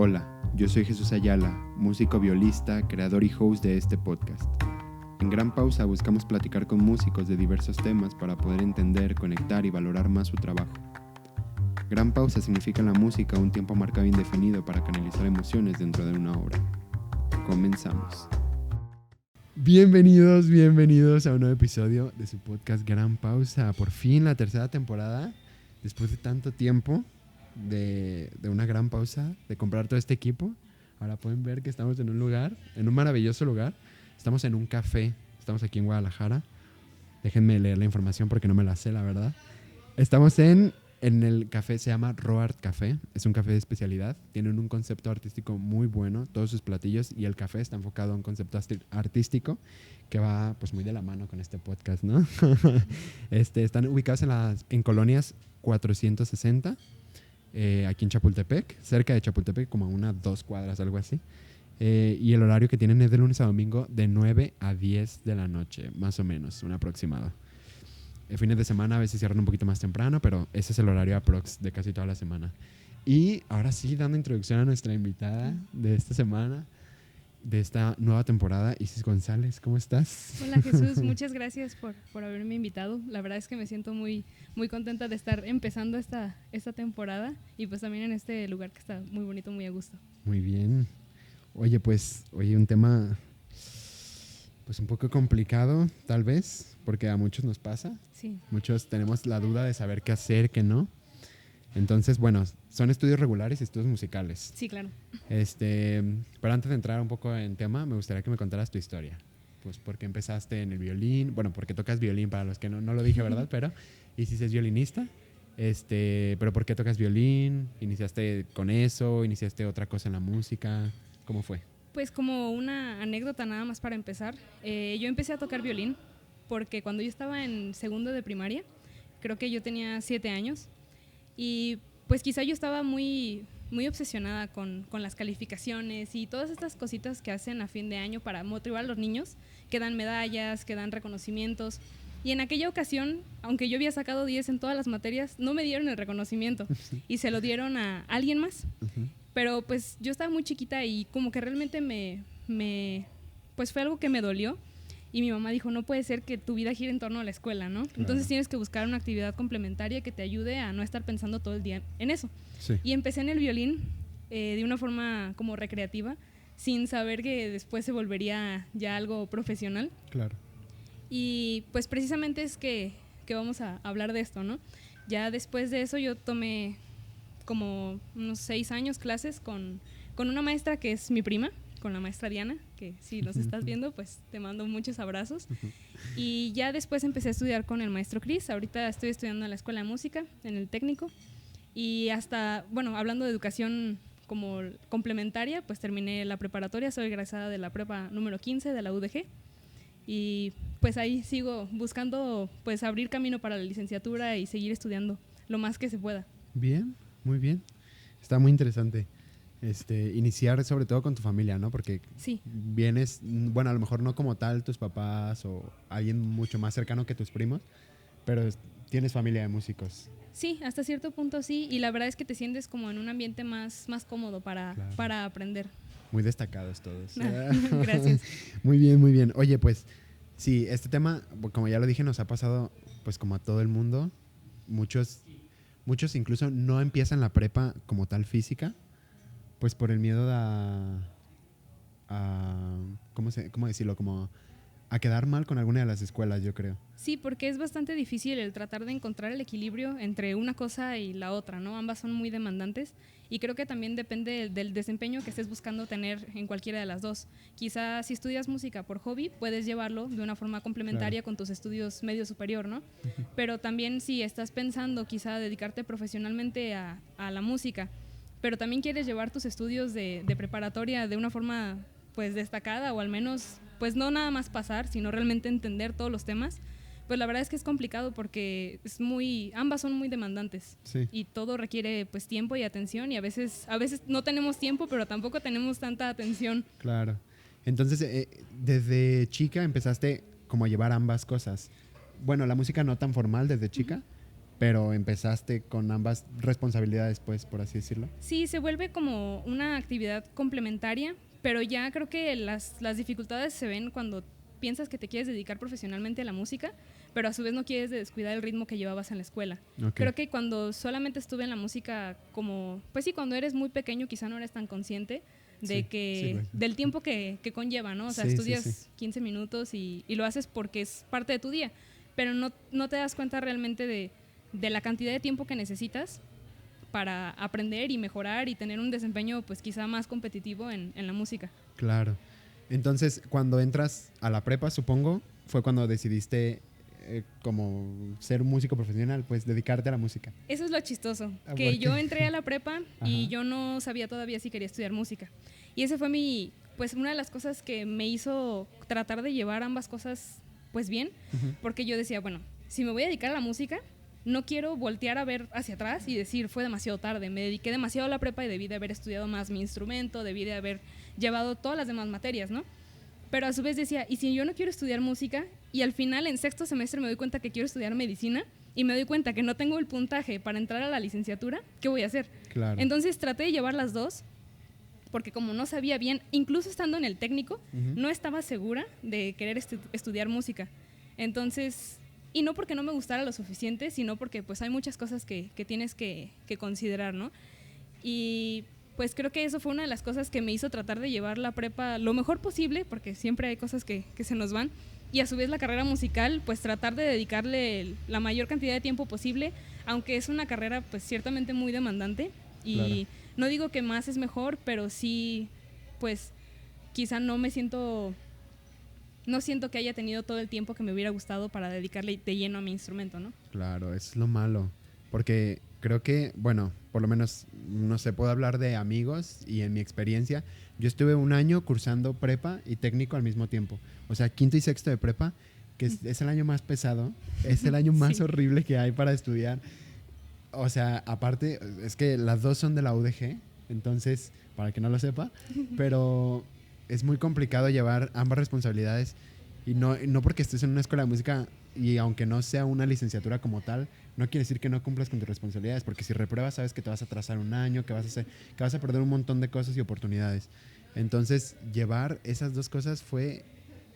Hola, yo soy Jesús Ayala, músico violista, creador y host de este podcast. En Gran Pausa buscamos platicar con músicos de diversos temas para poder entender, conectar y valorar más su trabajo. Gran Pausa significa en la música un tiempo marcado e indefinido para canalizar emociones dentro de una obra. Comenzamos. Bienvenidos a un nuevo episodio de su podcast Gran Pausa. Por fin la tercera temporada, después de tanto tiempo de una gran pausa, de comprar todo este equipo. Ahora pueden ver que estamos en un maravilloso lugar. Estamos en un café, estamos aquí en Guadalajara. Déjenme leer la información porque no me la sé, la verdad. Estamos en el café, se llama Roart Café. Es un café de especialidad. Tienen un concepto artístico muy bueno, todos sus platillos, y el café está enfocado a un concepto artístico que va pues muy de la mano con este podcast, ¿no? Están ubicados en colonias 460, aquí en Chapultepec, cerca de Chapultepec, como a 2 cuadras, algo así. Y el horario que tienen es de lunes a domingo de 9 a 10 de la noche, más o menos, un aproximado. Fines de semana a veces cierran un poquito más temprano, pero ese es el horario aprox de casi toda la semana. Y ahora sí, dando introducción a nuestra invitada de esta semana, de esta nueva temporada, Isis González, ¿cómo estás? Hola Jesús, muchas gracias por haberme invitado. La verdad es que me siento muy contenta de estar empezando esta temporada y pues también en este lugar que está muy bonito, muy a gusto. Muy bien. Oye, un tema pues un poco complicado, tal vez, porque a muchos nos pasa. Sí. Muchos tenemos la duda de saber qué hacer, qué no. Entonces, bueno, son estudios regulares y estudios musicales. Sí, claro. Pero antes de entrar un poco en tema, me gustaría que me contaras tu historia. Pues, ¿por qué empezaste en el violín? Bueno, porque tocas violín, para los que no lo dije, ¿verdad? Pero Isis es violinista. Pero ¿por qué tocas violín? ¿Iniciaste con eso? ¿Iniciaste otra cosa en la música? ¿Cómo fue? Pues como una anécdota nada más para empezar, yo empecé a tocar violín porque cuando yo estaba en segundo de primaria, creo que yo tenía 7 años, y pues quizá yo estaba muy obsesionada con las calificaciones y todas estas cositas que hacen a fin de año para motivar a los niños, que dan medallas, que dan reconocimientos. Y en aquella ocasión, aunque yo había sacado 10 en todas las materias, no me dieron el reconocimiento y se lo dieron a alguien más. Uh-huh. Pero pues yo estaba muy chiquita y como que realmente pues fue algo que me dolió. Y mi mamá dijo, no puede ser que tu vida gire en torno a la escuela, ¿no? Claro. Entonces tienes que buscar una actividad complementaria que te ayude a no estar pensando todo el día en eso. Sí. Y empecé en el violín de una forma como recreativa, sin saber que después se volvería ya algo profesional. Claro. Y pues precisamente es que vamos a hablar de esto, ¿no? Ya después de eso yo tomé como unos 6 años clases con una maestra que es mi prima, con la maestra Diana, que si nos estás viendo, pues te mando muchos abrazos. Y ya después empecé a estudiar con el maestro Cris. Ahorita estoy estudiando en la Escuela de Música, en el técnico. Y hasta, bueno, hablando de educación como complementaria, pues terminé la preparatoria, soy egresada de la prepa número 15 de la UDG. Y pues ahí sigo buscando pues abrir camino para la licenciatura y seguir estudiando lo más que se pueda. Bien, muy bien. Está muy interesante. Iniciar sobre todo con tu familia, ¿no? Porque sí. Vienes, bueno, a lo mejor no como tal tus papás o alguien mucho más cercano que tus primos, pero tienes familia de músicos. Sí, hasta cierto punto sí, y la verdad es que te sientes como en un ambiente más cómodo para aprender. Muy destacados todos. Gracias. Muy bien. Oye, pues sí, este tema, como ya lo dije, nos ha pasado pues como a todo el mundo. Muchos incluso no empiezan la prepa como tal física, pues por el miedo a ¿cómo decirlo? Como a quedar mal con alguna de las escuelas, yo creo. Sí, porque es bastante difícil el tratar de encontrar el equilibrio entre una cosa y la otra, ¿no? Ambas son muy demandantes y creo que también depende del desempeño que estés buscando tener en cualquiera de las dos. Quizás si estudias música por hobby, puedes llevarlo de una forma complementaria, claro, con tus estudios medio superior, ¿no? Uh-huh. Pero también si estás pensando quizá dedicarte profesionalmente a la música, pero también quieres llevar tus estudios de preparatoria de una forma pues destacada, o al menos pues no nada más pasar, sino realmente entender todos los temas, pues la verdad es que es complicado porque ambas son muy demandantes. Sí. Y todo requiere pues tiempo y atención, y a veces no tenemos tiempo, pero tampoco tenemos tanta atención. Claro. Entonces, desde chica empezaste como a llevar ambas cosas. Bueno, la música no tan formal desde chica, pero empezaste con ambas responsabilidades, pues, por así decirlo. Sí, se vuelve como una actividad complementaria, pero ya creo que las dificultades se ven cuando piensas que te quieres dedicar profesionalmente a la música, pero a su vez no quieres descuidar el ritmo que llevabas en la escuela. Okay. Creo que cuando solamente estuve en la música como, pues sí, cuando eres muy pequeño quizá no eres tan consciente de del tiempo que conlleva, ¿no? O sea, estudias 15 minutos y lo haces porque es parte de tu día, pero no te das cuenta realmente de la cantidad de tiempo que necesitas para aprender y mejorar y tener un desempeño pues quizá más competitivo en la música. Claro. Entonces, cuando entras a la prepa, supongo, fue cuando decidiste como ser un músico profesional, pues dedicarte a la música. Eso es lo chistoso, que yo entré a la prepa y yo no sabía todavía si quería estudiar música. Y ese fue pues una de las cosas que me hizo tratar de llevar ambas cosas pues bien, porque yo decía, bueno, si me voy a dedicar a la música, no quiero voltear a ver hacia atrás y decir, fue demasiado tarde, me dediqué demasiado a la prepa y debí de haber estudiado más mi instrumento, debí de haber llevado todas las demás materias, ¿no? Pero a su vez decía, ¿y si yo no quiero estudiar música? Y al final, en sexto semestre, me doy cuenta que quiero estudiar medicina y me doy cuenta que no tengo el puntaje para entrar a la licenciatura, ¿qué voy a hacer? Claro. Entonces traté de llevar las dos, porque como no sabía bien, incluso estando en el técnico, no estaba segura de querer estudiar música. Entonces, y no porque no me gustara lo suficiente, sino porque pues hay muchas cosas que tienes que considerar, ¿no? Y pues creo que eso fue una de las cosas que me hizo tratar de llevar la prepa lo mejor posible, porque siempre hay cosas que se nos van, y a su vez la carrera musical, pues tratar de dedicarle la mayor cantidad de tiempo posible, aunque es una carrera pues ciertamente muy demandante, y claro, no digo que más es mejor, pero sí, pues quizá no siento que haya tenido todo el tiempo que me hubiera gustado para dedicarle de lleno a mi instrumento, ¿no? Claro, es lo malo, porque creo que, bueno, por lo menos, no sé, puedo hablar de amigos y en mi experiencia, yo estuve un año cursando prepa y técnico al mismo tiempo. O sea, quinto y sexto de prepa, que es el año más pesado, es el año más horrible que hay para estudiar. O sea, aparte, es que las dos son de la UDG, entonces, para que no lo sepa, pero es muy complicado llevar ambas responsabilidades y no porque estés en una escuela de música y aunque no sea una licenciatura como tal, no quiere decir que no cumplas con tus responsabilidades, porque si repruebas sabes que te vas a atrasar un año, que vas a perder un montón de cosas y oportunidades. Entonces, llevar esas dos cosas fue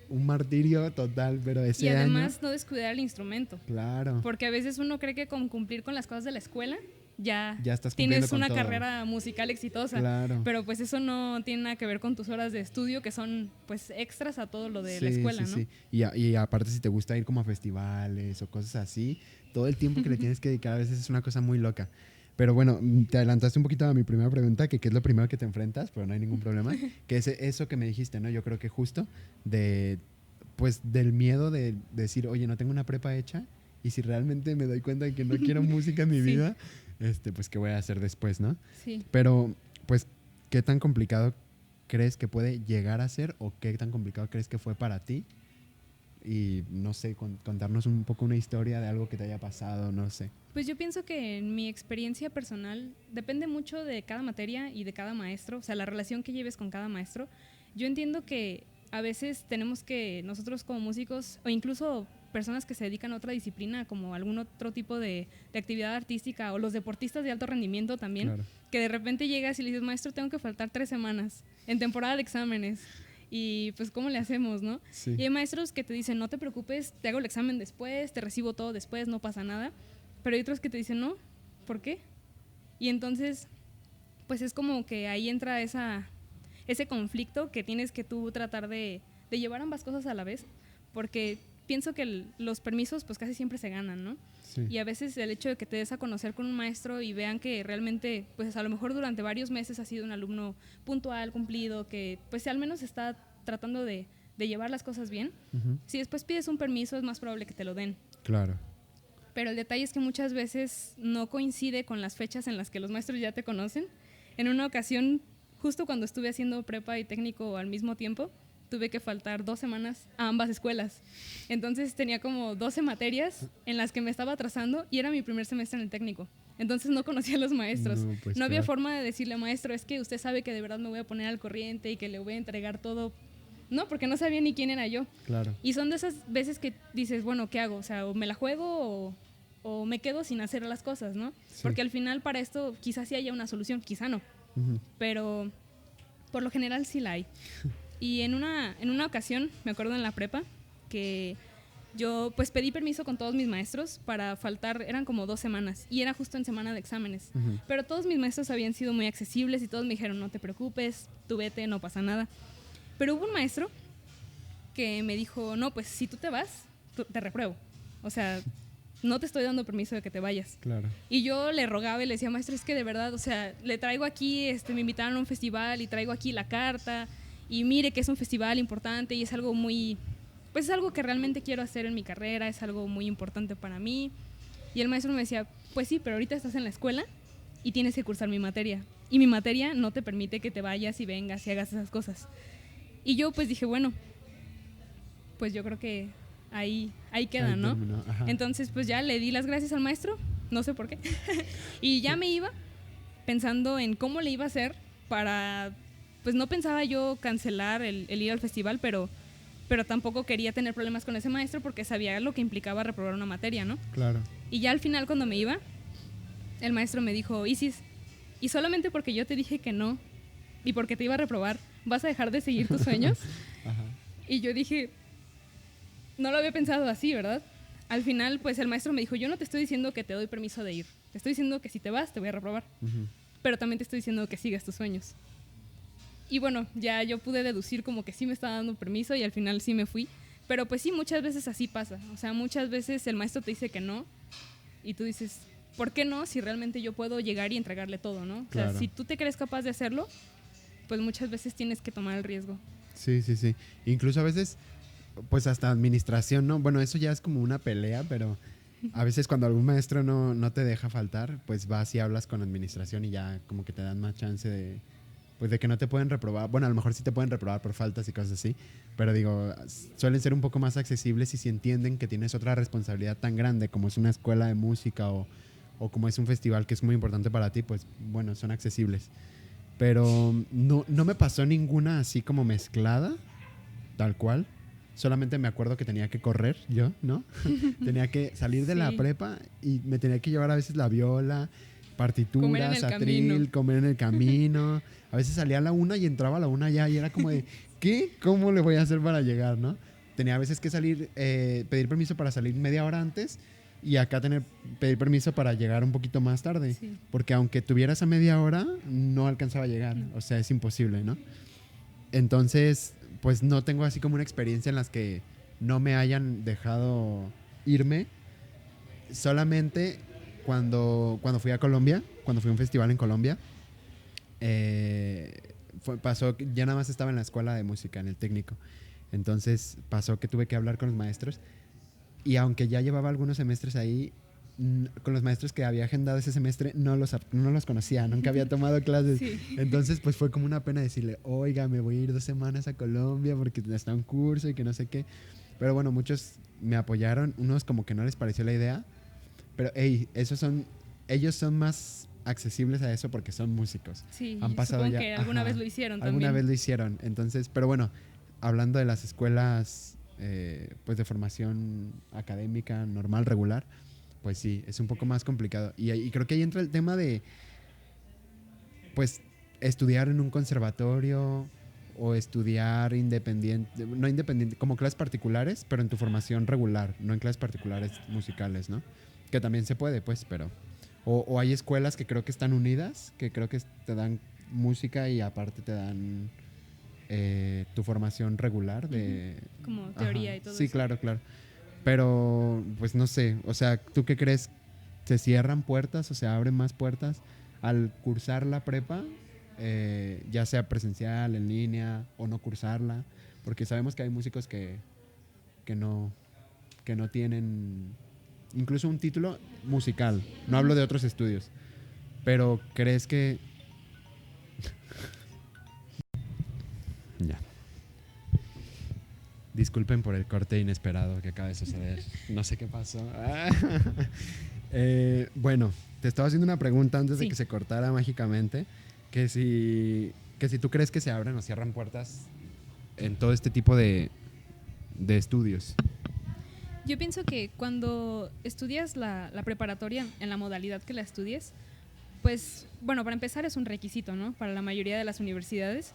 un martirio total, pero ese año... Y además no descuidar el instrumento. Claro. Porque a veces uno cree que con cumplir con las cosas de la escuela ya estás tienes con una todo. Carrera musical exitosa. Claro. Pero pues eso no tiene nada que ver con tus horas de estudio, que son pues extras a todo lo de la escuela, ¿no? Sí. Y aparte, si te gusta ir como a festivales o cosas así, todo el tiempo que le tienes que dedicar a veces es una cosa muy loca. Pero bueno, te adelantaste un poquito a mi primera pregunta, que qué es lo primero que te enfrentas, pero no hay ningún problema, que es eso que me dijiste, ¿no? Yo creo que justo del miedo de decir, oye, no tengo una prepa hecha, y si realmente me doy cuenta de que no quiero música en mi vida, pues qué voy a hacer después, ¿no? Sí. Pero, pues, ¿qué tan complicado crees que puede llegar a ser o qué tan complicado crees que fue para ti? Y no sé, contarnos un poco una historia de algo que te haya pasado, no sé. Pues yo pienso que en mi experiencia personal depende mucho de cada materia y de cada maestro, o sea, la relación que lleves con cada maestro. Yo entiendo que a veces tenemos que nosotros como músicos o incluso personas que se dedican a otra disciplina como algún otro tipo de actividad artística o los deportistas de alto rendimiento también, claro, que de repente llegas y le dices, maestro, tengo que faltar 3 semanas en temporada de exámenes. Y pues, ¿cómo le hacemos, no? Sí. Y hay maestros que te dicen, no te preocupes, te hago el examen después, te recibo todo después, no pasa nada. Pero hay otros que te dicen, no, ¿por qué? Y entonces, pues es como que ahí entra ese conflicto que tienes que tú tratar de llevar ambas cosas a la vez, porque pienso que los permisos pues casi siempre se ganan, ¿no? Sí. Y a veces el hecho de que te des a conocer con un maestro y vean que realmente, pues a lo mejor durante varios meses has sido un alumno puntual, cumplido, que pues al menos está tratando de llevar las cosas bien, si después pides un permiso es más probable que te lo den. Claro. Pero el detalle es que muchas veces no coincide con las fechas en las que los maestros ya te conocen. En una ocasión, justo cuando estuve haciendo prepa y técnico al mismo tiempo, tuve que faltar 2 semanas a ambas escuelas. Entonces tenía como 12 materias en las que me estaba atrasando y era mi primer semestre en el técnico. Entonces no conocía a los maestros. No había forma de decirle, maestro, es que usted sabe que de verdad me voy a poner al corriente y que le voy a entregar todo. No, porque no sabía ni quién era yo. Claro. Y son de esas veces que dices, bueno, ¿qué hago? O sea, o me la juego o me quedo sin hacer las cosas, ¿no? Sí. Porque al final para esto quizás sí haya una solución, quizá no, pero por lo general sí la hay. Y en una ocasión, me acuerdo en la prepa, que yo pues pedí permiso con todos mis maestros para faltar, eran como 2 semanas, y era justo en semana de exámenes. Pero todos mis maestros habían sido muy accesibles y todos me dijeron, no te preocupes, tú vete, no pasa nada. Pero hubo un maestro que me dijo, no, pues si tú te vas, te repruebo. O sea, no te estoy dando permiso de que te vayas. Claro. Y yo le rogaba y le decía, maestro, es que de verdad, o sea, le traigo aquí, me invitaron a un festival y traigo aquí la carta, y mire que es un festival importante y es algo muy... pues es algo que realmente quiero hacer en mi carrera, es algo muy importante para mí. Y el maestro me decía, pues sí, pero ahorita estás en la escuela y tienes que cursar mi materia. Y mi materia no te permite que te vayas y vengas y hagas esas cosas. Y yo pues dije, bueno, pues yo creo que ahí queda, Ahí ¿no? terminó, ajá. Entonces pues ya le di las gracias al maestro, no sé por qué. Y ya me iba pensando en cómo le iba a hacer para... pues no pensaba yo cancelar el ir al festival, pero tampoco quería tener problemas con ese maestro porque sabía lo que implicaba reprobar una materia, ¿no? Claro. Y ya al final cuando me iba, el maestro me dijo, Isis, y solamente porque yo te dije que no y porque te iba a reprobar, ¿vas a dejar de seguir tus sueños? Ajá. Y yo dije, no lo había pensado así, ¿verdad? Al final, pues el maestro me dijo, yo no te estoy diciendo que te doy permiso de ir, te estoy diciendo que si te vas te voy a reprobar, pero también te estoy diciendo que sigas tus sueños. Y bueno, ya yo pude deducir como que sí me estaba dando permiso y al final sí me fui. Pero pues sí, muchas veces así pasa. O sea, muchas veces el maestro te dice que no y tú dices, ¿por qué no? Si realmente yo puedo llegar y entregarle todo, ¿no? O sea, Claro. si tú te crees capaz de hacerlo, pues muchas veces tienes que tomar el riesgo. Sí, sí, sí. Incluso a veces, pues hasta administración, ¿no? Bueno, eso ya es como una pelea, pero a veces cuando algún maestro no te deja faltar, pues vas y hablas con administración y ya como que te dan más chance de... pues de que no te pueden reprobar. Bueno, a lo mejor sí te pueden reprobar por faltas y cosas así, pero digo, suelen ser un poco más accesibles y si entienden que tienes otra responsabilidad tan grande como es una escuela de música o como es un festival que es muy importante para ti, pues bueno, son accesibles. Pero no me pasó ninguna así como mezclada, tal cual. Solamente me acuerdo que tenía que correr yo, ¿no? Tenía que salir de la Sí. prepa y me tenía que llevar a veces la viola, Comer en partituras, el atril, camino. comer en el camino. A veces salía a la 1 y entraba a la 1 ya y era como de, ¿qué? ¿Cómo le voy a hacer para llegar, no? Tenía a veces que salir, pedir permiso para salir media hora antes y acá pedir permiso para llegar un poquito más tarde. Sí. Porque aunque tuviera esa media hora, no alcanzaba a llegar. O sea, es imposible, ¿no? Entonces, pues no tengo así como una experiencia en las que no me hayan dejado irme. Solamente cuando fui a Colombia, cuando fui a un festival en Colombia, pasó que ya nada más estaba en la escuela de música, en el técnico. Entonces pasó que tuve que hablar con los maestros y aunque ya llevaba algunos semestres ahí, con los maestros que había agendado ese semestre no los conocía, nunca había tomado clases. Sí. Entonces pues fue como una pena decirle, oiga, me voy a ir 2 semanas a Colombia porque está un curso y que no sé qué. Pero bueno, muchos me apoyaron, unos como que no les pareció la idea, pero hey, ellos son más accesibles a eso porque son músicos. Sí, Han pasado supongo ya, que alguna ajá, vez lo hicieron alguna también. vez lo hicieron. Entonces, pero bueno, hablando de las escuelas pues de formación académica normal, regular, pues sí, es un poco más complicado. Y creo que ahí entra el tema de pues estudiar en un conservatorio o estudiar independiente, no independiente, como clases particulares, pero en tu formación regular, no en clases particulares musicales, ¿no? Que también se puede, pues, pero... O hay escuelas que creo que están unidas, que creo que te dan música y aparte te dan tu formación regular de... Como teoría y todo sí, eso. claro, claro. Pero, pues no sé, o sea, ¿tú qué crees? ¿Se cierran puertas o se abren más puertas al cursar la prepa? Ya sea presencial, en línea o no cursarla, porque sabemos que hay músicos que no tienen incluso un título musical, no hablo de otros estudios, pero ¿crees que ya? Disculpen por el corte inesperado que acaba de suceder, no sé qué pasó. Bueno, te estaba haciendo una pregunta antes de Sí. que se cortara mágicamente, que si tú crees que se abren o cierran puertas en todo este tipo de estudios. Yo pienso que cuando estudias la preparatoria en la modalidad que la estudies, pues, bueno, para empezar es un requisito, ¿no? Para la mayoría de las universidades.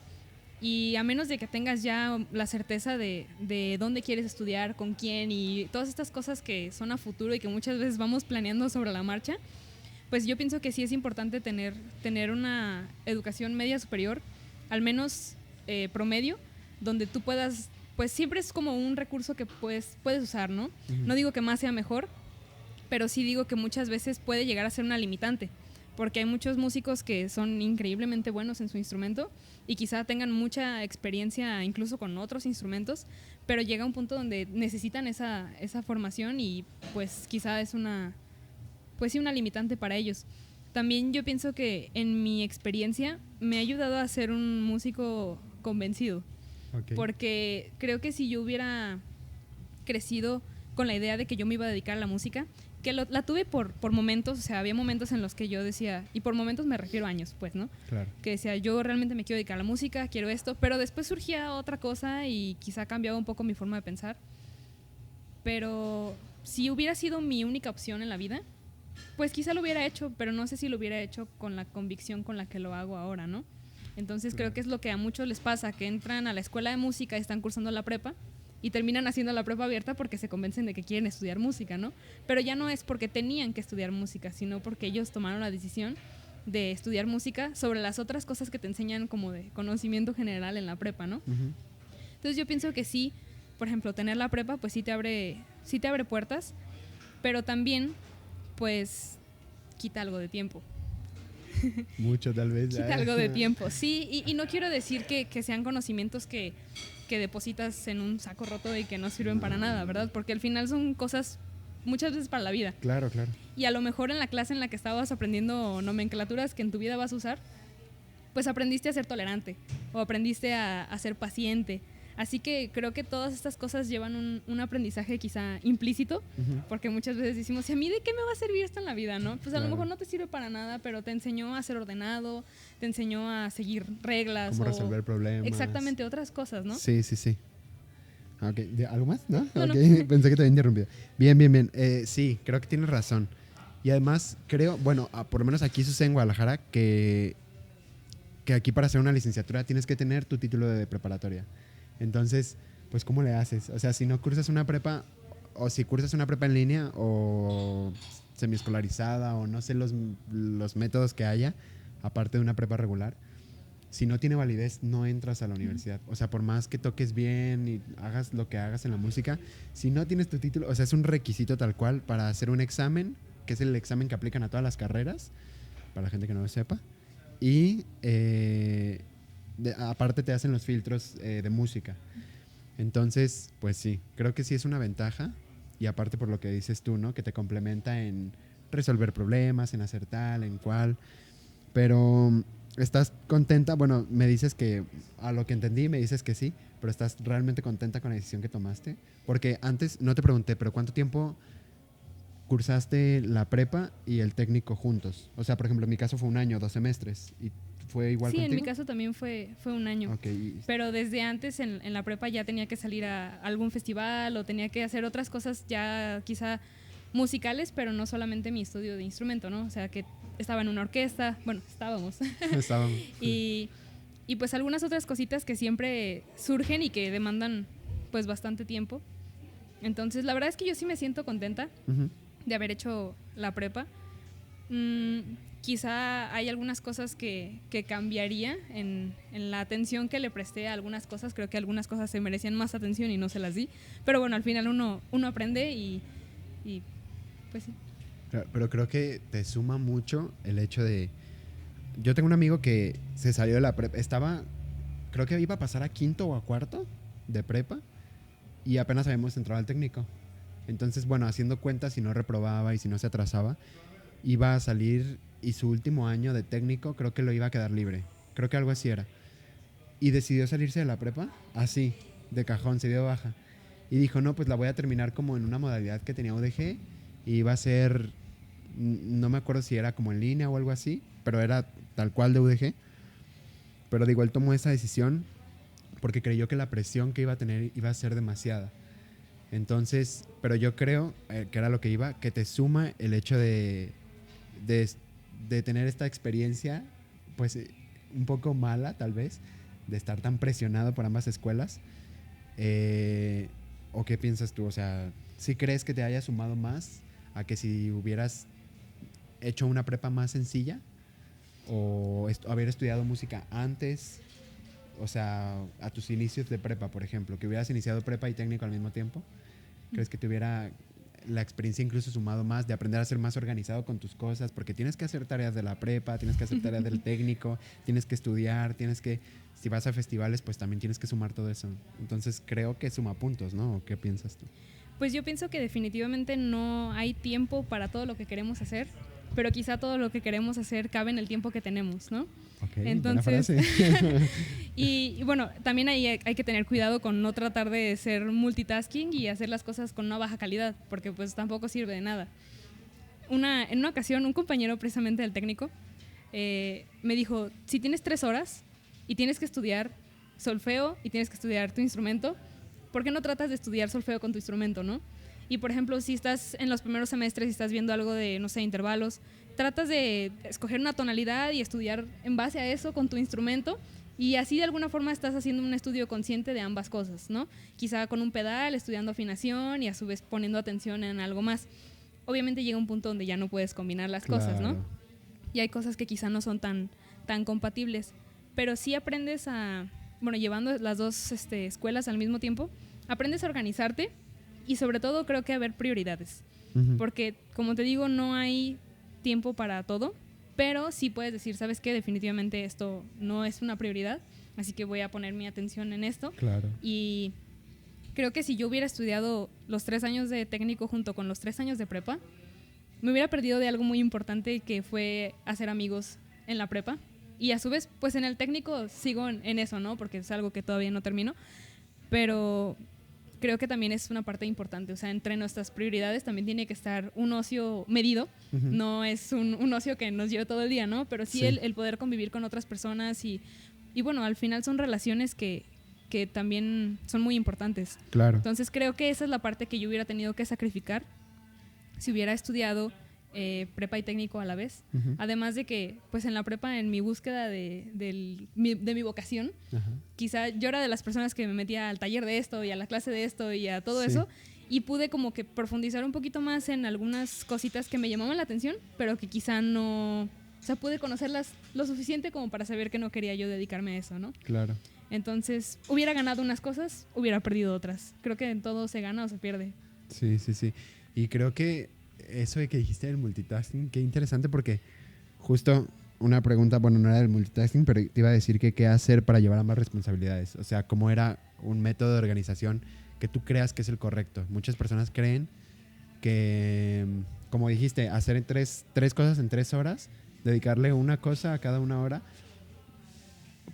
Y a menos de que tengas ya la certeza de dónde quieres estudiar, con quién y todas estas cosas que son a futuro y que muchas veces vamos planeando sobre la marcha, pues yo pienso que sí es importante tener una educación media superior, al menos promedio, donde tú puedas, pues siempre es como un recurso que puedes usar, ¿no? Ujú. No digo que más sea mejor, pero sí digo que muchas veces puede llegar a ser una limitante, porque hay muchos músicos que son increíblemente buenos en su instrumento y quizá tengan mucha experiencia incluso con otros instrumentos, pero llega un punto donde necesitan esa formación y pues quizá es pues sí, una limitante para ellos. También yo pienso que en mi experiencia me ha ayudado a ser un músico convencido, Ok. porque creo que si yo hubiera crecido con la idea de que yo me iba a dedicar a la música, que la tuve por momentos, o sea, había momentos en los que yo decía, y por momentos me refiero a años, pues, ¿no? Claro. Que decía, yo realmente me quiero dedicar a la música, quiero esto, pero después surgía otra cosa y quizá cambiaba un poco mi forma de pensar. Pero si hubiera sido mi única opción en la vida, pues quizá lo hubiera hecho, pero no sé si lo hubiera hecho con la convicción con la que lo hago ahora, ¿no? Entonces creo que es lo que a muchos les pasa, que entran a la escuela de música y están cursando la prepa y terminan haciendo la prepa abierta porque se convencen de que quieren estudiar música, ¿no? Pero ya no es porque tenían que estudiar música, sino porque ellos tomaron la decisión de estudiar música sobre las otras cosas que te enseñan como de conocimiento general en la prepa, ¿no? Ujú. Entonces yo pienso que sí, por ejemplo, tener la prepa pues sí te abre puertas, pero también pues quita algo de tiempo. Mucho, tal vez. Quita algo de tiempo, sí, y no quiero decir que sean conocimientos que depositas en un saco roto y que no sirven para nada, ¿verdad? Porque al final son cosas muchas veces para la vida. Claro, claro. Y a lo mejor en la clase en la que estabas aprendiendo nomenclaturas que en tu vida vas a usar, pues aprendiste a ser tolerante o aprendiste a ser paciente. Así que creo que todas estas cosas llevan un aprendizaje quizá implícito, Ujú. porque muchas veces decimos, ¿y a mí de qué me va a servir esto en la vida, no? Pues a Claro. lo mejor no te sirve para nada, pero te enseñó a ser ordenado, te enseñó a seguir reglas. Cómo resolver problemas. Exactamente, otras cosas, ¿no? Sí, sí, sí. Ok, ¿algo más? ¿No? No, Ok, no. pensé que te había interrumpido. Bien, bien, bien. Sí, creo que tienes razón. Y además, creo, bueno, por lo menos aquí sucede en Guadalajara, que aquí para hacer una licenciatura tienes que tener tu título de preparatoria. Entonces, pues, ¿cómo le haces? O sea, si no cursas una prepa, o si cursas una prepa en línea, o semiescolarizada, o no sé los métodos que haya, aparte de una prepa regular, si no tiene validez, no entras a la universidad. O sea, por más que toques bien y hagas lo que hagas en la música, si no tienes tu título, o sea, es un requisito tal cual para hacer un examen, que es el examen que aplican a todas las carreras, para la gente que no lo sepa. Y aparte te hacen los filtros de música. Entonces, pues sí, creo que sí es una ventaja. Y aparte por lo que dices tú, ¿no? Que te complementa en resolver problemas, en hacer tal, en cual. Pero, ¿estás contenta? Bueno, me dices que, a lo que entendí, me dices que sí, pero ¿estás realmente contenta con la decisión que tomaste? Porque antes no te pregunté, pero ¿cuánto tiempo cursaste la prepa y el técnico juntos? O sea, por ejemplo, en mi caso fue un año, 2 semestres. ¿Y fue igual Sí, contigo? en mi caso también fue un año. Ok. Pero desde antes en la prepa ya tenía que salir a algún festival o tenía que hacer otras cosas ya quizá musicales, pero no solamente mi estudio de instrumento, ¿no? O sea, que estaba en una orquesta, bueno, estábamos. Estábamos. y pues algunas otras cositas que siempre surgen y que demandan pues bastante tiempo. Entonces, la verdad es que yo sí me siento contenta Ujú. de haber hecho la prepa. Quizá hay algunas cosas que cambiaría en la atención que le presté a algunas cosas. Creo que algunas cosas se merecían más atención y no se las di. Pero bueno, al final uno aprende y pues sí. Pero creo que te suma mucho el hecho de... Yo tengo un amigo que se salió de la prepa. Creo que iba a pasar a quinto o a cuarto de prepa y apenas habíamos entrado al técnico. Entonces, bueno, haciendo cuentas, si no reprobaba y si no se atrasaba, iba a salir y su último año de técnico creo que lo iba a quedar libre. Creo que algo así era. Y decidió salirse de la prepa, así, de cajón, se dio de baja. Y dijo, no, pues la voy a terminar como en una modalidad que tenía UDG y iba a ser, no me acuerdo si era como en línea o algo así, pero era tal cual de UDG. Pero digo, él tomó esa decisión porque creyó que la presión que iba a tener iba a ser demasiada. Entonces, pero yo creo, que era lo que iba, que te suma el hecho de, de tener esta experiencia, pues un poco mala tal vez, de estar tan presionado por ambas escuelas. ¿O qué piensas tú? O sea, ¿sí crees que te haya sumado más a que si hubieras hecho una prepa más sencilla? ¿O haber estudiado música antes? O sea, a tus inicios de prepa, por ejemplo, que hubieras iniciado prepa y técnico al mismo tiempo. ¿Crees que te hubiera la experiencia incluso sumado más de aprender a ser más organizado con tus cosas? Porque tienes que hacer tareas de la prepa, tienes que hacer tareas del técnico, tienes que estudiar, tienes que, si vas a festivales, pues también tienes que sumar todo eso. Entonces creo que suma puntos, ¿no? ¿O qué piensas tú? Pues yo pienso que definitivamente no hay tiempo para todo lo que queremos hacer, pero quizá todo lo que queremos hacer cabe en el tiempo que tenemos, ¿no? Okay, entonces, buena frase. y bueno, también hay que tener cuidado con no tratar de ser multitasking y hacer las cosas con una baja calidad, porque pues tampoco sirve de nada. En una ocasión, un compañero precisamente del técnico me dijo, si tienes 3 horas y tienes que estudiar solfeo y tienes que estudiar tu instrumento, ¿por qué no tratas de estudiar solfeo con tu instrumento, no? Y por ejemplo, si estás en los primeros semestres y estás viendo algo de, no sé, intervalos, tratas de escoger una tonalidad y estudiar en base a eso con tu instrumento, y así de alguna forma estás haciendo un estudio consciente de ambas cosas, ¿no? Quizá con un pedal, estudiando afinación y a su vez poniendo atención en algo más. Obviamente llega un punto donde ya no puedes combinar las cosas, ¿no? Y hay cosas que quizá no son tan compatibles, pero sí aprendes bueno, llevando las dos escuelas al mismo tiempo, aprendes a organizarte y sobre todo creo que a ver prioridades. Uh-huh. Porque, como te digo, no hay tiempo para todo, pero sí puedes decir, ¿sabes qué? Definitivamente esto no es una prioridad, así que voy a poner mi atención en esto. Claro. Y creo que si yo hubiera estudiado los 3 años de técnico junto con los 3 años de prepa, me hubiera perdido de algo muy importante, que fue hacer amigos en la prepa. Y a su vez, pues en el técnico sigo en eso, ¿no? Porque es algo que todavía no termino. Pero creo que también es una parte importante. O sea, entre nuestras prioridades también tiene que estar un ocio medido. Uh-huh. No es un ocio que nos lleve todo el día, ¿no? Pero sí, el poder convivir con otras personas y bueno, al final son relaciones que también son muy importantes. Claro. Entonces creo que esa es la parte que yo hubiera tenido que sacrificar si hubiera estudiado prepa y técnico a la vez. Uh-huh. Además de que, pues en la prepa, en mi búsqueda de mi vocación, uh-huh, quizá yo era de las personas que me metía al taller de esto y a la clase de esto y a todo eso, y pude como que profundizar un poquito más en algunas cositas que me llamaban la atención, pero que quizá no, o sea, pude conocerlas lo suficiente como para saber que no quería yo dedicarme a eso, ¿no? Claro. Entonces, hubiera ganado unas cosas, hubiera perdido otras. Creo que en todo se gana o se pierde. Sí. Y creo que eso de que dijiste del multitasking, qué interesante, porque justo una pregunta, bueno, no era del multitasking, pero te iba a decir que qué hacer para llevar ambas responsabilidades. O sea, cómo era un método de organización que tú creas que es el correcto. Muchas personas creen que, como dijiste, hacer tres cosas en 3 horas, dedicarle una cosa a cada 1 hora,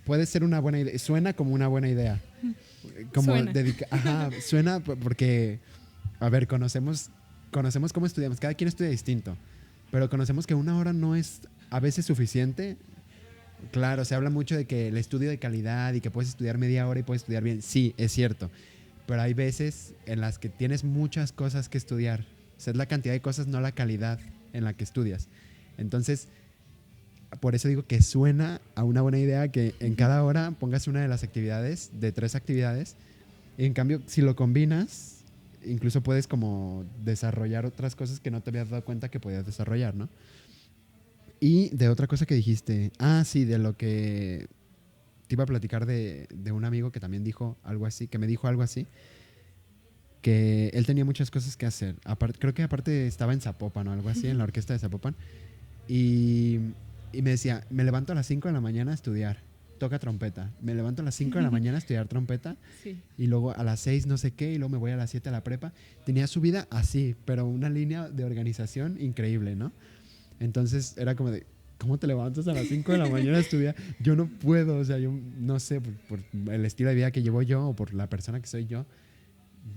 puede ser una buena idea. Suena como una buena idea. Como suena porque, a ver, conocemos cómo estudiamos. Cada quien estudia distinto. Pero conocemos que 1 hora no es a veces suficiente. Claro, se habla mucho de que el estudio de calidad y que puedes estudiar media hora y puedes estudiar bien. Sí, es cierto. Pero hay veces en las que tienes muchas cosas que estudiar. O sea, es la cantidad de cosas, no la calidad en la que estudias. Entonces, por eso digo que suena a una buena idea que en cada hora pongas una de las actividades, de 3 actividades. Y en cambio, si lo combinas, incluso puedes como desarrollar otras cosas que no te habías dado cuenta que podías desarrollar, ¿no? Y de otra cosa que dijiste, sí, de lo que te iba a platicar de un amigo que también dijo algo así, que me dijo algo así, que él tenía muchas cosas que hacer. Creo que aparte estaba en Zapopan o algo así, en la orquesta de Zapopan, y me decía, me levanto a las 5 de la mañana a estudiar, toca trompeta. Me levanto a las 5 de la mañana a estudiar trompeta, sí, y luego a las 6 no sé qué, y luego me voy a las 7 a la prepa. Tenía su vida así, pero una línea de organización increíble, ¿no? Entonces era como de, ¿cómo te levantas a las 5 de la mañana a estudiar? Yo no puedo, o sea, yo no sé, por el estilo de vida que llevo yo o por la persona que soy yo,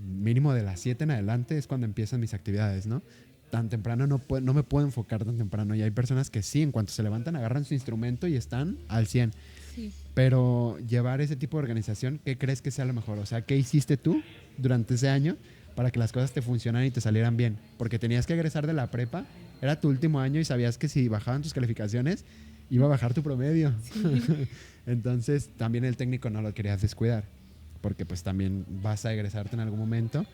mínimo de las 7 en adelante es cuando empiezan mis actividades, ¿no? Tan temprano no me puedo enfocar tan temprano. Y hay personas que sí, en cuanto se levantan, agarran su instrumento y están al 100. Sí. Pero llevar ese tipo de organización, ¿qué crees que sea lo mejor? O sea, ¿qué hiciste tú durante ese año para que las cosas te funcionaran y te salieran bien. Porque tenías que egresar de la prepa, era tu último año y sabías que si bajaban tus calificaciones, iba a bajar tu promedio. Sí. Entonces, también el técnico no lo querías descuidar, porque pues también vas a egresarte en algún momento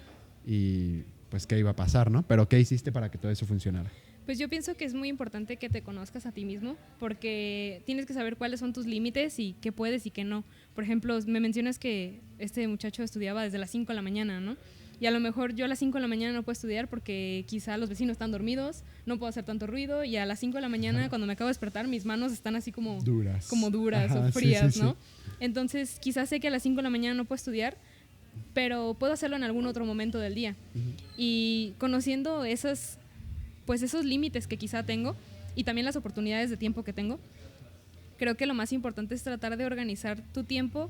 y pues qué iba a pasar, ¿no? Pero ¿qué hiciste para que todo eso funcionara? Pues yo pienso que es muy importante que te conozcas a ti mismo, porque tienes que saber cuáles son tus límites y qué puedes y qué no. Por ejemplo, me mencionas que este muchacho estudiaba desde las 5 de la mañana, ¿no? Y a lo mejor yo a las 5 de la mañana no puedo estudiar porque quizá los vecinos están dormidos, no puedo hacer tanto ruido, y a las 5 de la mañana cuando me acabo de despertar mis manos están así como duras o frías, sí, ¿no? Sí. Entonces quizás sé que a las 5 de la mañana no puedo estudiar, pero puedo hacerlo en algún otro momento del día. Y conociendo esos límites que quizá tengo y también las oportunidades de tiempo que tengo, creo que lo más importante es tratar de organizar tu tiempo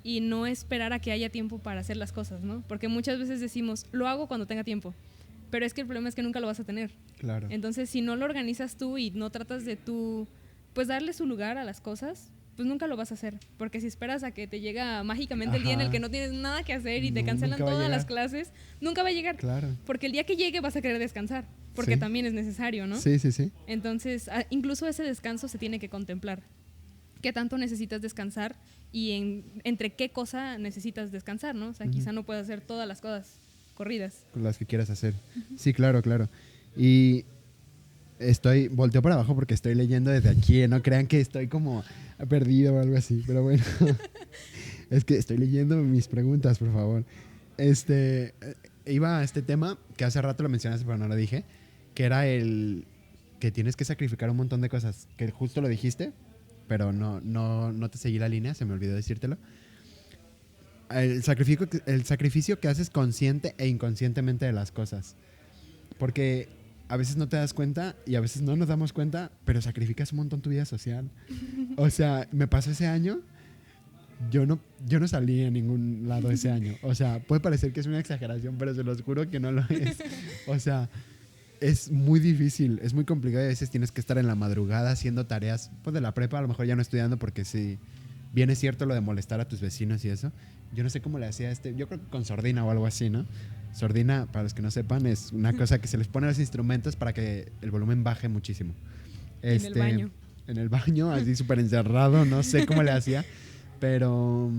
y no esperar a que haya tiempo para hacer las cosas, ¿no? Porque muchas veces decimos, lo hago cuando tenga tiempo, pero es que el problema es que nunca lo vas a tener. Claro. Entonces, si no lo organizas tú y no tratas de tú, pues darle su lugar a las cosas, pues nunca lo vas a hacer. Porque si esperas a que te llega mágicamente el día en el que no tienes nada que hacer y te cancelan todas las clases, nunca va a llegar. Claro. Porque el día que llegue vas a querer descansar, porque también es necesario, ¿no? Sí, sí, sí. Entonces, incluso ese descanso se tiene que contemplar. ¿Qué tanto necesitas descansar y entre qué cosa necesitas descansar, ¿no? O sea, quizá no puedes hacer todas las cosas corridas. Las que quieras hacer. Sí, claro, claro. Y volteo para abajo porque estoy leyendo desde aquí, no crean que estoy como perdido o algo así, pero bueno. Es que estoy leyendo mis preguntas, por favor. Iba a este tema que hace rato lo mencionaste, pero no lo dije, que era el que tienes que sacrificar un montón de cosas, que justo lo dijiste, pero no te seguí la línea, se me olvidó decírtelo. El sacrificio que haces consciente e inconscientemente de las cosas. Porque a veces no te das cuenta y a veces no nos damos cuenta, pero sacrificas un montón tu vida social. O sea, me pasó ese año, yo no salí a ningún lado ese año. O sea, puede parecer que es una exageración, pero se los juro que no lo es. O sea, es muy difícil, es muy complicado y a veces tienes que estar en la madrugada haciendo tareas pues de la prepa, a lo mejor ya no estudiando, porque si bien es cierto lo de molestar a tus vecinos y eso, yo no sé cómo le hacía yo creo que con sordina o algo así, ¿no? Sordina, para los que no sepan, es una cosa que se les pone a los instrumentos para que el volumen baje muchísimo. En el baño. En el baño, así súper encerrado, no sé cómo le hacía, pero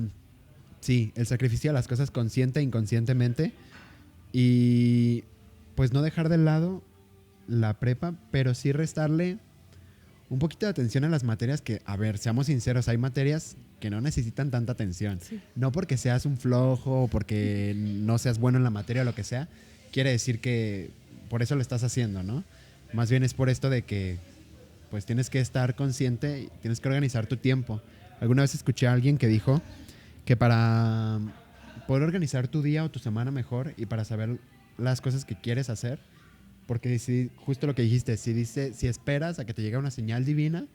sí, el sacrificio a las cosas consciente e inconscientemente, y pues no dejar de lado la prepa, pero sí restarle un poquito de atención a las materias que, a ver, seamos sinceros, hay materias que no necesitan tanta atención. Sí. No porque seas un flojo o porque no seas bueno en la materia o lo que sea, quiere decir que por eso lo estás haciendo, ¿no? Más bien es por esto de que pues tienes que estar consciente y tienes que organizar tu tiempo. Alguna vez escuché a alguien que dijo que para poder organizar tu día o tu semana mejor y para saber las cosas que quieres hacer, porque si, justo lo que dijiste, si esperas a que te llegue una señal divina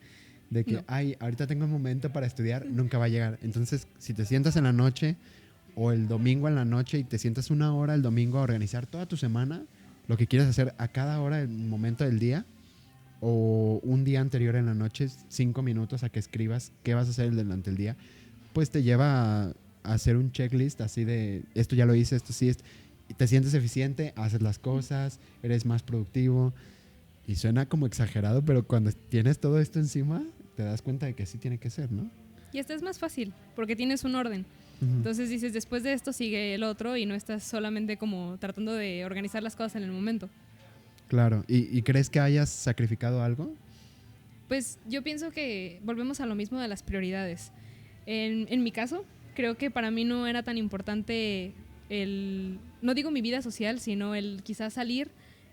de que, ay, ahorita tengo un momento para estudiar, nunca va a llegar. Entonces, si te sientas en la noche o el domingo en la noche y te sientas una hora el domingo a organizar toda tu semana, lo que quieres hacer a cada hora, el momento del día, o un día anterior en la noche, 5 minutos a que escribas qué vas a hacer durante el día, pues te lleva a hacer un checklist así de, esto ya lo hice, esto sí, te sientes eficiente, haces las cosas, eres más productivo. Y suena como exagerado, pero cuando tienes todo esto encima, te das cuenta de que sí tiene que ser, ¿no? Y esto es más fácil, porque tienes un orden. Entonces dices, después de esto sigue el otro y no estás solamente como tratando de organizar las cosas en el momento. Claro. ¿Y crees que hayas sacrificado algo? Pues yo pienso que volvemos a lo mismo de las prioridades. En mi caso, creo que para mí no era tan importante no digo mi vida social, sino el quizás salir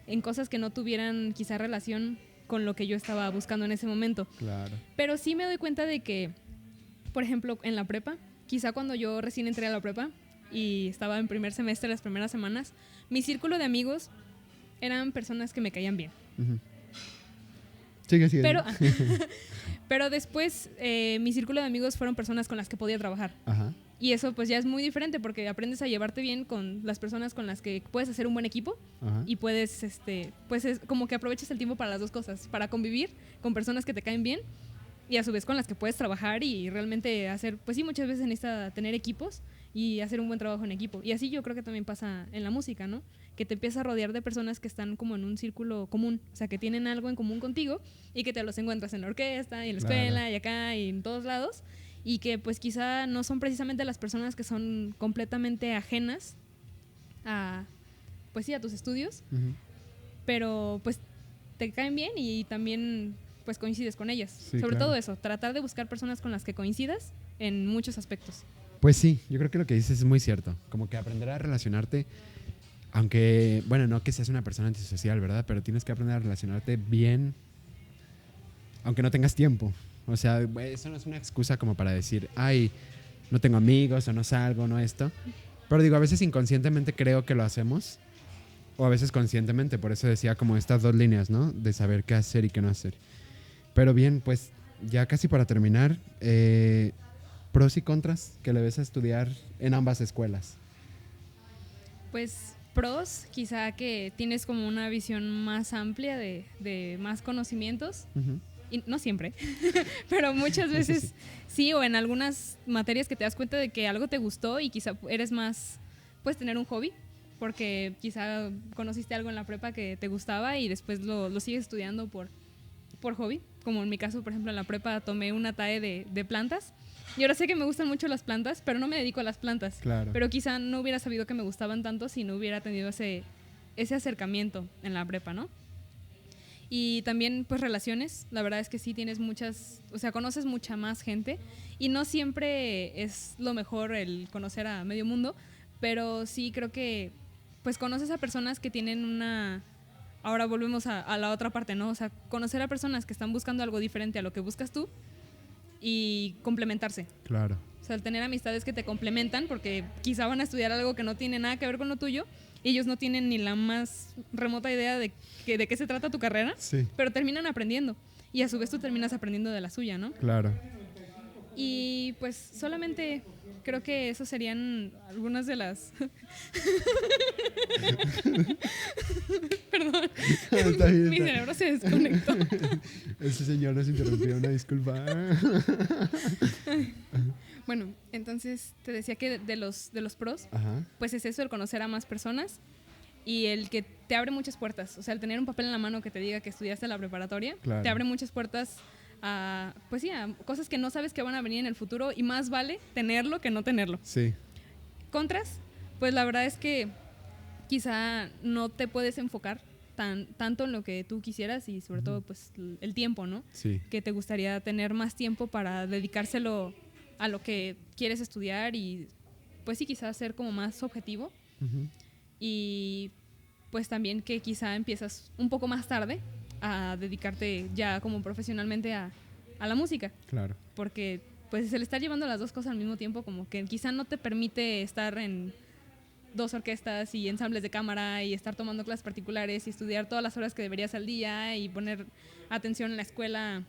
en cosas que no tuvieran quizá relación con lo que yo estaba buscando en ese momento. Claro. Pero sí me doy cuenta de que, por ejemplo, en la prepa, quizá cuando yo recién entré a la prepa y estaba en primer semestre, las primeras semanas, mi círculo de amigos eran personas que me caían bien. Sigue. Pero después mi círculo de amigos fueron personas con las que podía trabajar. Ajá. Y eso pues ya es muy diferente porque aprendes a llevarte bien con las personas con las que puedes hacer un buen equipo. Ajá. Y puedes, pues es como que aprovechas el tiempo para las dos cosas, para convivir con personas que te caen bien y a su vez con las que puedes trabajar y realmente hacer, pues sí, muchas veces necesitas tener equipos y hacer un buen trabajo en equipo. Y así yo creo que también pasa en la música, ¿no? Que te empiezas a rodear de personas que están como en un círculo común, o sea, que tienen algo en común contigo y que te los encuentras en la orquesta y en la escuela y acá y en todos lados, y que pues quizá no son precisamente las personas que son completamente ajenas a, pues sí, a tus estudios, pero pues te caen bien y también pues coincides con ellas. Sí, Sobre claro. todo eso, tratar de buscar personas con las que coincidas en muchos aspectos. Pues sí, yo creo que lo que dices es muy cierto. Como que aprender a relacionarte, aunque, bueno, no que seas una persona antisocial, ¿verdad? Pero tienes que aprender a relacionarte bien, aunque no tengas tiempo. O sea, eso no es una excusa como para decir, ay, no tengo amigos o no salgo, no esto. Pero digo, a veces inconscientemente creo que lo hacemos, o a veces conscientemente. Por eso decía como estas dos líneas, ¿no? De saber qué hacer y qué no hacer. Pero bien, pues ya casi para terminar, pros y contras que le ves a estudiar en ambas escuelas. Pues pros, quizá que tienes como una visión más amplia de más conocimientos. Y no siempre, pero muchas veces sí, o en algunas materias que te das cuenta de que algo te gustó y quizá eres más, puedes tener un hobby, porque quizá conociste algo en la prepa que te gustaba y después lo sigues estudiando por hobby. Como en mi caso, por ejemplo, en la prepa tomé una TAE de plantas. Y ahora sé que me gustan mucho las plantas, pero no me dedico a las plantas. Claro. Pero quizá no hubiera sabido que me gustaban tanto si no hubiera tenido ese acercamiento en la prepa, ¿no? Y también, pues, relaciones. La verdad es que sí tienes muchas, o sea, conoces mucha más gente. Y no siempre es lo mejor el conocer a medio mundo, pero sí creo que, pues, conoces a personas que tienen una... Ahora volvemos a la otra parte, ¿no? O sea, conocer a personas que están buscando algo diferente a lo que buscas tú y complementarse. Claro. O sea, el tener amistades que te complementan, porque quizá van a estudiar algo que no tiene nada que ver con lo tuyo y ellos no tienen ni la más remota idea de qué se trata tu carrera, Sí. pero terminan aprendiendo y a su vez tú terminas aprendiendo de la suya, ¿no? Claro. Y pues solamente creo que eso serían algunas de las... Perdón, Está bien, mi cerebro se desconectó. Ese señor nos interrumpió, una disculpa. Bueno, entonces te decía que de los pros, Ajá. pues es eso, el conocer a más personas y el que te abre muchas puertas. O sea, el tener un papel en la mano que te diga que estudiaste la preparatoria, Claro. te abre muchas puertas a, pues sí, a cosas que no sabes que van a venir en el futuro y más vale tenerlo que no tenerlo. Sí. Contras, pues la verdad es que quizá no te puedes enfocar tanto en lo que tú quisieras y sobre todo pues el tiempo, ¿no? Sí. Que te gustaría tener más tiempo para dedicárselo a lo que quieres estudiar y pues sí, quizás ser como más objetivo. Y pues también que quizá empiezas un poco más tarde a dedicarte ya como profesionalmente a la música. Claro. Porque pues el estar llevando las dos cosas al mismo tiempo como que quizá no te permite estar en 2 orquestas y ensambles de cámara y estar tomando clases particulares y estudiar todas las horas que deberías al día y poner atención en la escuela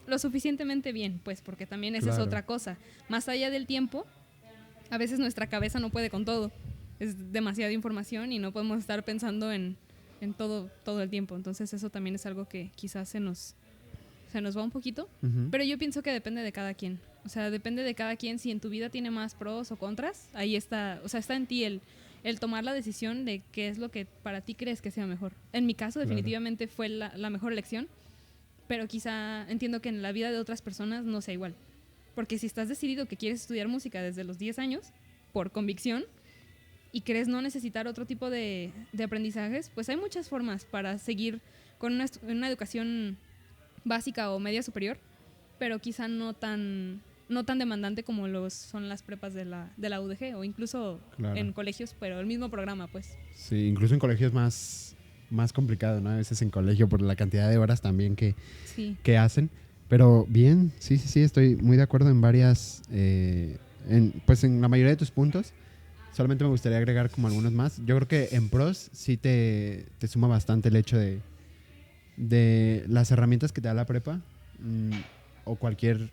lo suficientemente bien, pues porque también esa es otra cosa. Más allá del tiempo, a veces nuestra cabeza no puede con todo. Es demasiada información y no podemos estar pensando en todo el tiempo. Entonces eso también es algo que quizás se nos va un poquito. Pero yo pienso que depende de cada quien. O sea, depende de cada quien si en tu vida tiene más pros o contras. Ahí está, o sea, está en ti el tomar la decisión de qué es lo que para ti crees que sea mejor. En mi caso, definitivamente fue la mejor elección. Pero quizá entiendo que en la vida de otras personas no sea igual. Porque si estás decidido que quieres estudiar música desde los 10 años, por convicción, y crees no necesitar otro tipo de aprendizajes, pues hay muchas formas para seguir con una educación básica o media superior, pero quizá no tan demandante como son las prepas de la UDG o incluso en colegios, pero el mismo programa, pues. Sí, incluso en colegios más complicado, ¿no? A veces en colegio por la cantidad de horas también que hacen. Pero bien, sí, estoy muy de acuerdo en varias, pues en la mayoría de tus puntos. Solamente me gustaría agregar como algunos más. Yo creo que en pros sí te suma bastante el hecho de las herramientas que te da la prepa o cualquier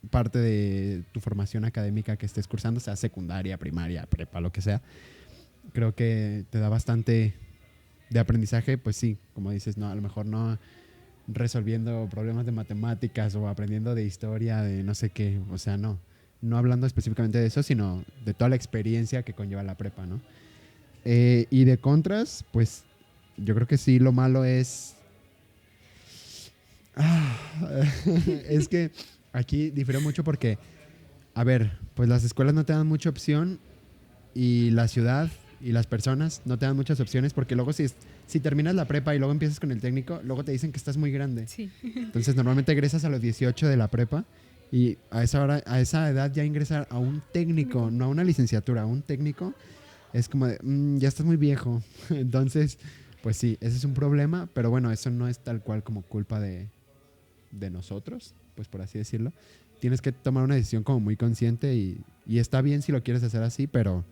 parte de tu formación académica que estés cursando, sea secundaria, primaria, prepa, lo que sea. Creo que te da bastante de aprendizaje, pues sí, como dices, no, a lo mejor no resolviendo problemas de matemáticas o aprendiendo de historia, de no sé qué. O sea, no hablando específicamente de eso, sino de toda la experiencia que conlleva la prepa, ¿no? Y de contras, pues yo creo que sí, lo malo es... es que aquí difiere mucho porque, a ver, pues las escuelas no te dan mucha opción y la ciudad y las personas no te dan muchas opciones porque luego si terminas la prepa y luego empiezas con el técnico, luego te dicen que estás muy grande. Sí. Entonces normalmente egresas a los 18 de la prepa y a esa edad ya ingresar a un técnico, no a una licenciatura, a un técnico, es como de, ya estás muy viejo. Entonces, pues sí, ese es un problema, pero bueno, eso no es tal cual como culpa de nosotros, pues por así decirlo. Tienes que tomar una decisión como muy consciente y está bien si lo quieres hacer así, pero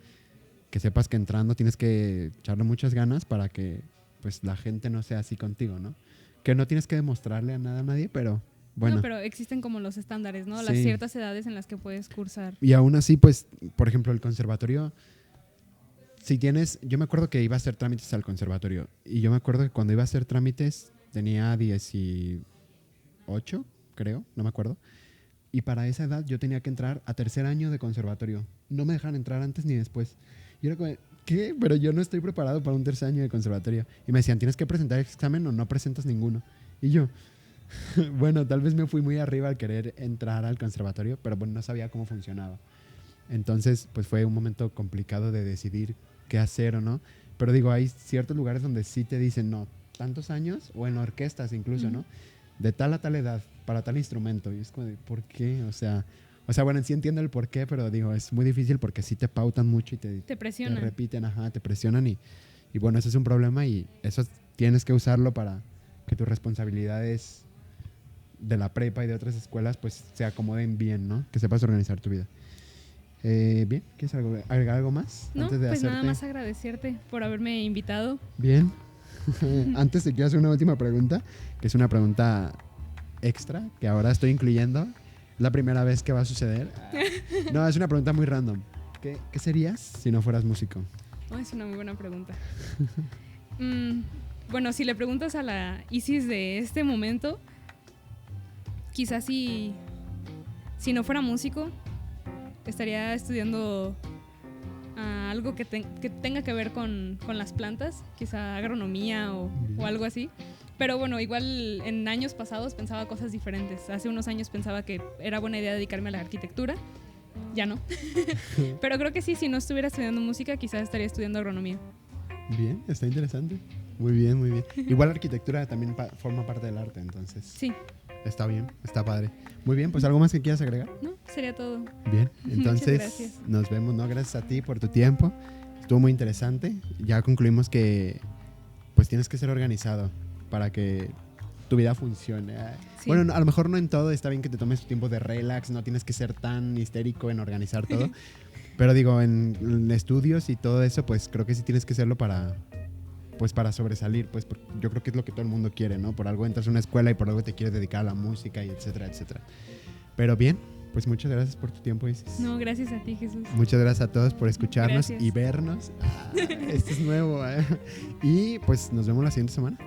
que sepas que entrando tienes que echarle muchas ganas para que pues la gente no sea así contigo, ¿no? Que no tienes que demostrarle a nada a nadie, pero bueno. No, pero existen como los estándares, ¿no? Sí. Las ciertas edades en las que puedes cursar. Y aún así, pues, por ejemplo, el conservatorio, si tienes, yo me acuerdo que iba a hacer trámites al conservatorio y yo me acuerdo que cuando iba a hacer trámites tenía 18, creo, no me acuerdo. Y para esa edad yo tenía que entrar a tercer año de conservatorio. No me dejan entrar antes ni después. Y era como, ¿qué? Pero yo no estoy preparado para un tercer año de conservatorio. Y me decían, ¿tienes que presentar examen o no presentas ninguno? Y yo, bueno, tal vez me fui muy arriba al querer entrar al conservatorio, pero bueno, no sabía cómo funcionaba. Entonces, pues fue un momento complicado de decidir qué hacer o no. Pero digo, hay ciertos lugares donde sí te dicen, no, tantos años, o en orquestas incluso, ¿no? De tal a tal edad, para tal instrumento. Y es como de, ¿por qué? O sea, bueno, sí entiendo el por qué, pero digo, es muy difícil porque sí te pautan mucho y te presionan. Te repiten, te presionan y bueno, eso es un problema y eso tienes que usarlo para que tus responsabilidades de la prepa y de otras escuelas pues se acomoden bien, ¿no? Que sepas organizar tu vida. Bien, ¿quieres agregar algo más? No, antes de pues hacerte... nada más agradecerte por haberme invitado. Bien. Antes te quiero hacer una última pregunta, que es una pregunta extra, que ahora estoy incluyendo. La primera vez que va a suceder. No, es una pregunta muy random. ¿Qué serías si no fueras músico? Oh, es una muy buena pregunta. Bueno, si le preguntas a la Isis de este momento, quizás si no fuera músico, estaría estudiando algo que tenga que ver con las plantas, quizá agronomía o algo así. Pero bueno, igual en años pasados pensaba cosas diferentes. Hace unos años pensaba que era buena idea dedicarme a la arquitectura. Ya no. Pero creo que sí, si no estuviera estudiando música, quizás estaría estudiando agronomía. Bien, está interesante. Muy bien, muy bien. Igual la arquitectura también forma parte del arte, entonces. Sí. Está bien, está padre. Muy bien, pues ¿algo más que quieras agregar? No, sería todo. Bien, entonces nos vemos, ¿no? Gracias a ti por tu tiempo. Estuvo muy interesante. Ya concluimos que pues tienes que ser organizado para que tu vida funcione. Sí. Bueno, a lo mejor no en todo, está bien que te tomes tu tiempo de relax, no tienes que ser tan histérico en organizar todo. Pero digo, en estudios y todo eso, pues creo que sí tienes que hacerlo para sobresalir, pues yo creo que es lo que todo el mundo quiere, ¿no? Por algo entras a una escuela y por algo te quieres dedicar a la música y etcétera, etcétera. Pero bien, pues muchas gracias por tu tiempo, Isis. No, gracias a ti, Jesús. Muchas gracias a todos por escucharnos y vernos. Esto es nuevo, ¿eh? Y pues nos vemos la siguiente semana.